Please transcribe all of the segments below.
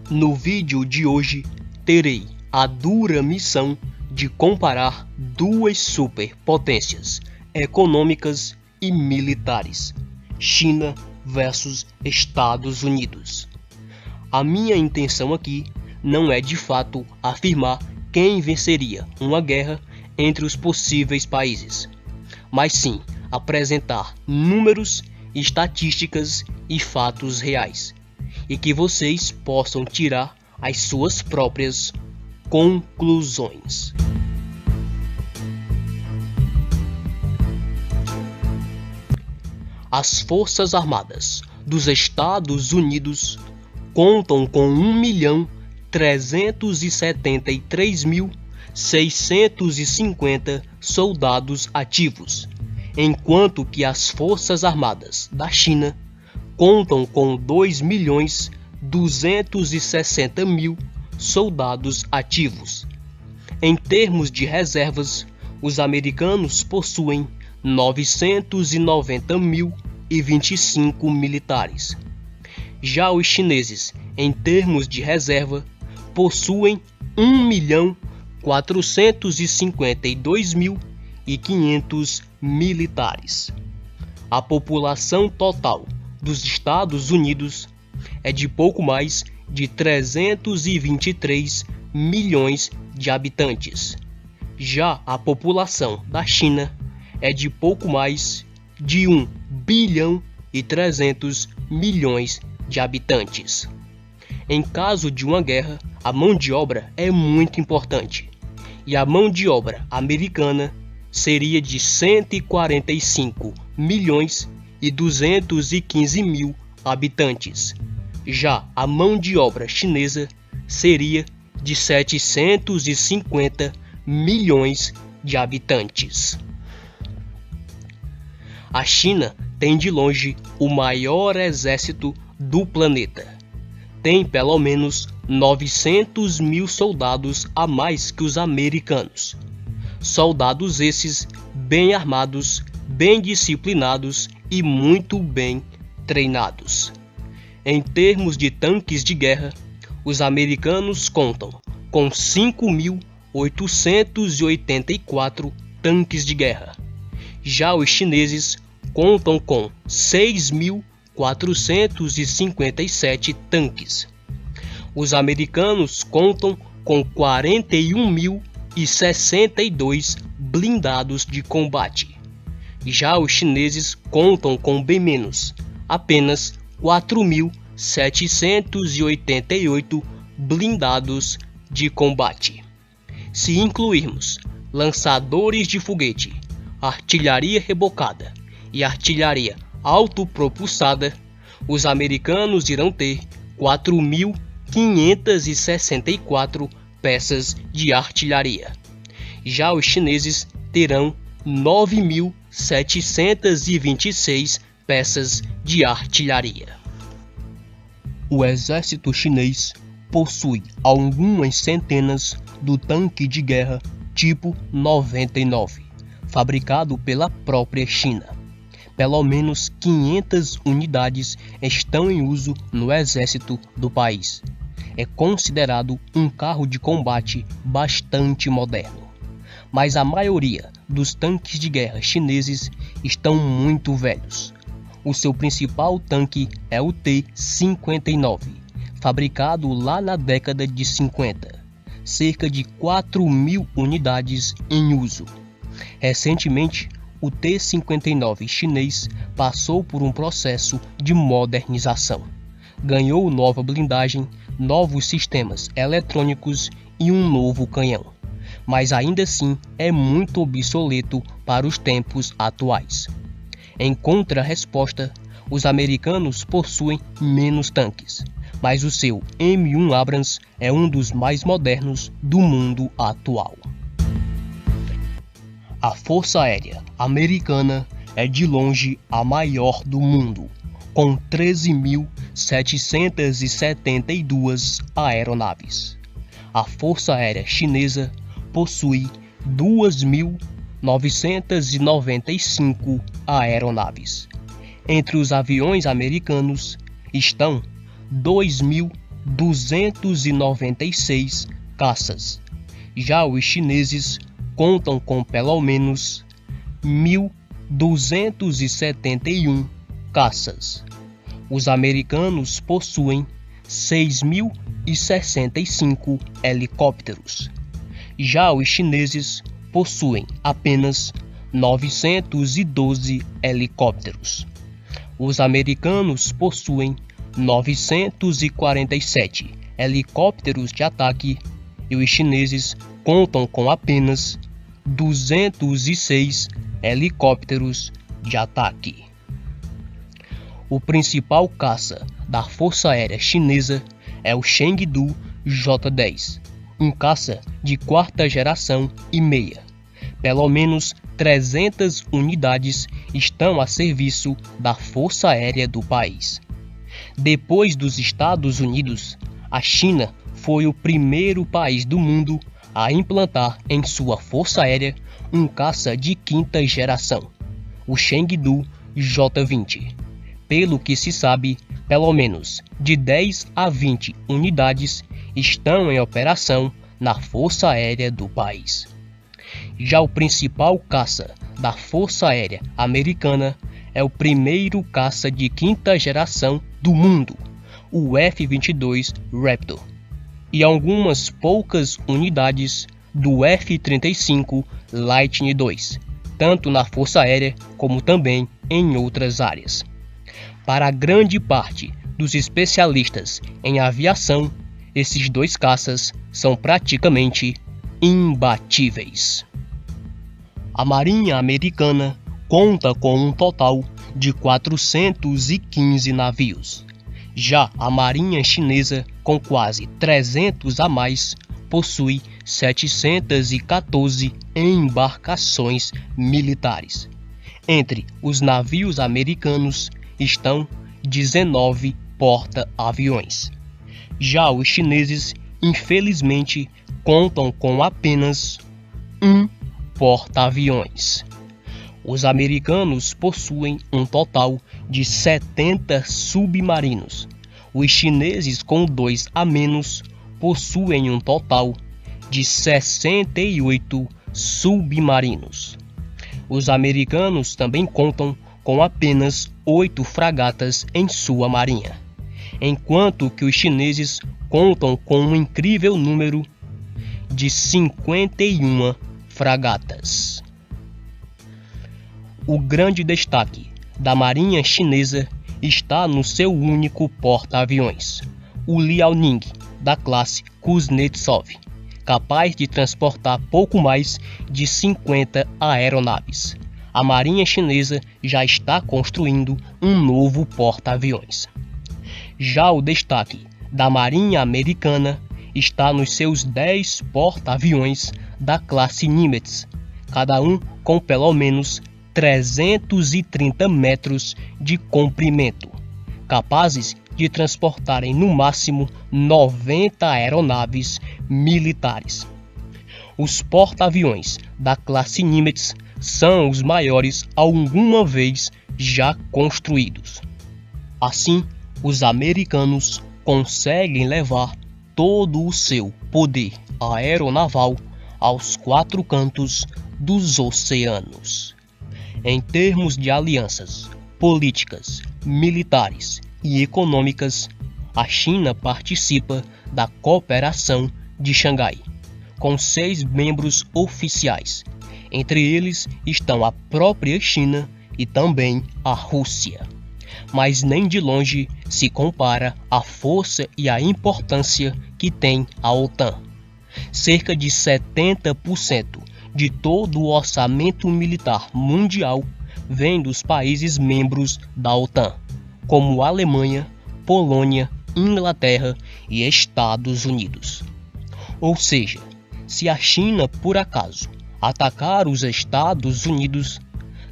No vídeo de hoje, terei a dura missão de comparar duas superpotências econômicas e militares, China versus Estados Unidos. A minha intenção aqui não é de fato afirmar quem venceria uma guerra entre os possíveis países, mas sim apresentar números, estatísticas e fatos reais, e que vocês possam tirar as suas próprias conclusões. As Forças Armadas dos Estados Unidos contam com 1.373.650 soldados ativos, enquanto que as Forças Armadas da China contam com 2.260.000 soldados ativos. Em termos de reservas, os americanos possuem 990.025 militares. Já os chineses, em termos de reserva, possuem 1.452.500 militares. A população total dos Estados Unidos é de pouco mais de 323 milhões de habitantes. Já a população da China é de pouco mais de 1 bilhão e 300 milhões de habitantes. Em caso de uma guerra, a mão de obra é muito importante, e a mão de obra americana seria de 145 milhões e 215 mil habitantes. Já a mão de obra chinesa seria de 750 milhões de habitantes. A China tem de longe o maior exército do planeta. Tem pelo menos 900 mil soldados a mais que os americanos. Soldados esses bem armados, bem disciplinados e muito bem treinados. Em termos de tanques de guerra, os americanos contam com 5.884 tanques de guerra. Já os chineses contam com 6.457 tanques. Os americanos contam com 41.062 blindados de combate. Já os chineses contam com bem menos, apenas 4.788 blindados de combate. Se incluirmos lançadores de foguete, artilharia rebocada e artilharia autopropulsada, os americanos irão ter 4.564 peças de artilharia. Já os chineses terão 9.726 peças de artilharia. O exército chinês possui algumas centenas do tanque de guerra tipo 99, fabricado pela própria China. Pelo menos 500 unidades estão em uso no exército do país. É considerado um carro de combate bastante moderno. Mas a maioria dos tanques de guerra chineses estão muito velhos. O seu principal tanque é o T-59, fabricado lá na década de 50. Cerca de 4.000 unidades em uso. Recentemente, o T-59 chinês passou por um processo de modernização. Ganhou nova blindagem, novos sistemas eletrônicos e um novo canhão. Mas ainda assim é muito obsoleto para os tempos atuais. Em contrarresposta, os americanos possuem menos tanques, mas o seu M1 Abrams é um dos mais modernos do mundo atual. A Força Aérea Americana é de longe a maior do mundo, com 13.772 aeronaves. A Força Aérea Chinesa possui 2.995 aeronaves. Entre os aviões americanos estão 2.000 296 caças. Já os chineses contam com pelo menos 1.271 caças. Os americanos possuem 6.065 helicópteros. Já os chineses possuem apenas 912 helicópteros. Os americanos possuem 947 helicópteros de ataque e os chineses contam com apenas 206 helicópteros de ataque. O principal caça da Força Aérea Chinesa é o Chengdu J-10, um caça de quarta geração e meia. Pelo menos 300 unidades estão a serviço da Força Aérea do país. Depois dos Estados Unidos, a China foi o primeiro país do mundo a implantar em sua Força Aérea um caça de quinta geração, o Chengdu J-20. Pelo que se sabe, pelo menos de 10 a 20 unidades estão em operação na Força Aérea do país. Já o principal caça da Força Aérea Americana é o primeiro caça de quinta geração do mundo, o F-22 Raptor, e algumas poucas unidades do F-35 Lightning II, tanto na Força Aérea como também em outras áreas. Para a grande parte dos especialistas em aviação, esses dois caças são praticamente imbatíveis. A Marinha Americana conta com um total de 415 navios. Já a Marinha Chinesa, com quase 300 a mais, possui 714 embarcações militares. Entre os navios americanos estão 19 porta-aviões. Já os chineses, infelizmente, contam com apenas um porta-aviões. Os americanos possuem um total de 70 submarinos. Os chineses, com 2 a menos, possuem um total de 68 submarinos. Os americanos também contam com apenas 8 fragatas em sua marinha, enquanto que os chineses contam com um incrível número de 51 fragatas. O grande destaque da Marinha Chinesa está no seu único porta-aviões, o Liaoning, da classe Kuznetsov, capaz de transportar pouco mais de 50 aeronaves. A Marinha Chinesa já está construindo um novo porta-aviões. Já o destaque da Marinha Americana está nos seus 10 porta-aviões da classe Nimitz, cada um com pelo menos 330 metros de comprimento, capazes de transportarem no máximo 90 aeronaves militares. Os porta-aviões da classe Nimitz são os maiores alguma vez já construídos. Assim, os americanos conseguem levar todo o seu poder aeronaval aos 4 cantos dos oceanos. Em termos de alianças políticas, militares e econômicas, a China participa da Cooperação de Xangai, com 6 membros oficiais. Entre eles estão a própria China e também a Rússia. Mas nem de longe se compara a força e a importância que tem a OTAN. Cerca de 70% de todo o orçamento militar mundial vem dos países membros da OTAN, como Alemanha, Polônia, Inglaterra e Estados Unidos. Ou seja, se a China, por acaso, atacar os Estados Unidos,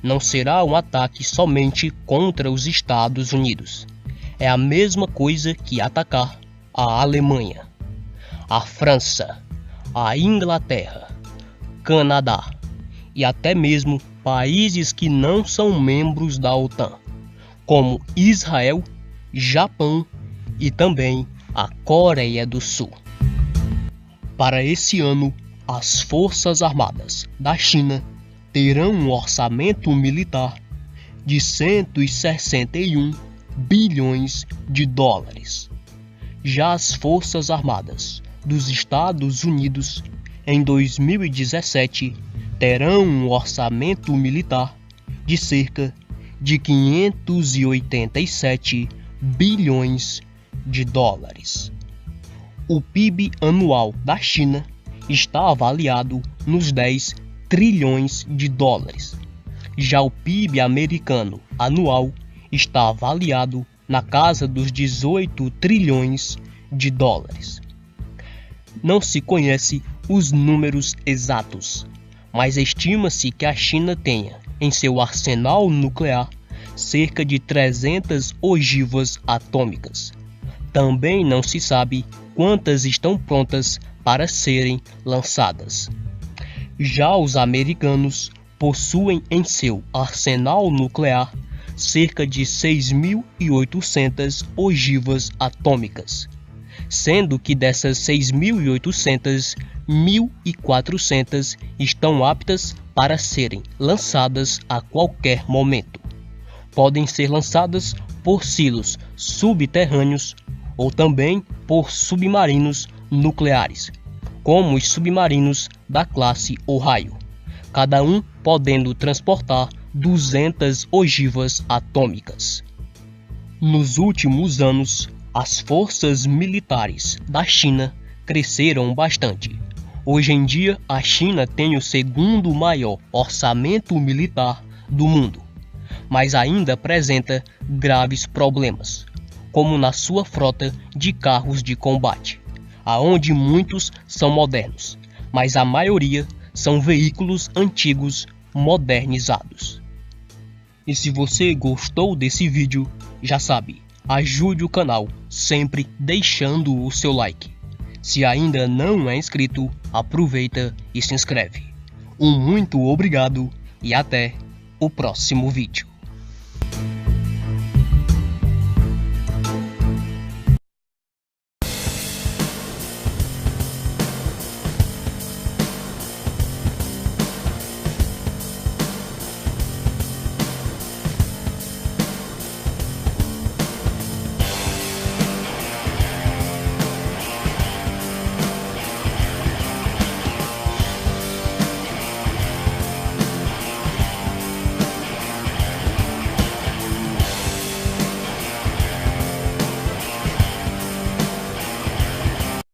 não será um ataque somente contra os Estados Unidos. É a mesma coisa que atacar a Alemanha, a França, a Inglaterra, Canadá e até mesmo países que não são membros da OTAN, como Israel, Japão e também a Coreia do Sul. Para esse ano, as Forças Armadas da China terão um orçamento militar de 161 bilhões de dólares. Já as Forças Armadas dos Estados Unidos, em 2017, terão um orçamento militar de cerca de 587 bilhões de dólares. O PIB anual da China está avaliado nos 10 trilhões de dólares. Já o PIB americano anual está avaliado na casa dos 18 trilhões de dólares. Não se conhece os números exatos, mas estima-se que a China tenha em seu arsenal nuclear cerca de 300 ogivas atômicas. Também não se sabe quantas estão prontas para serem lançadas. Já os americanos possuem em seu arsenal nuclear cerca de 6.800 ogivas atômicas, sendo que dessas 6.800, 1.400 estão aptas para serem lançadas a qualquer momento. Podem ser lançadas por silos subterrâneos ou também por submarinos nucleares, como os submarinos da classe Ohio, cada um podendo transportar 200 ogivas atômicas. Nos últimos anos, as forças militares da China cresceram bastante. Hoje em dia, a China tem o segundo maior orçamento militar do mundo, mas ainda apresenta graves problemas, como na sua frota de carros de combate, aonde muitos são modernos, mas a maioria são veículos antigos modernizados. E se você gostou desse vídeo, já sabe, ajude o canal sempre deixando o seu like. Se ainda não é inscrito, aproveita e se inscreve. Um muito obrigado e até o próximo vídeo.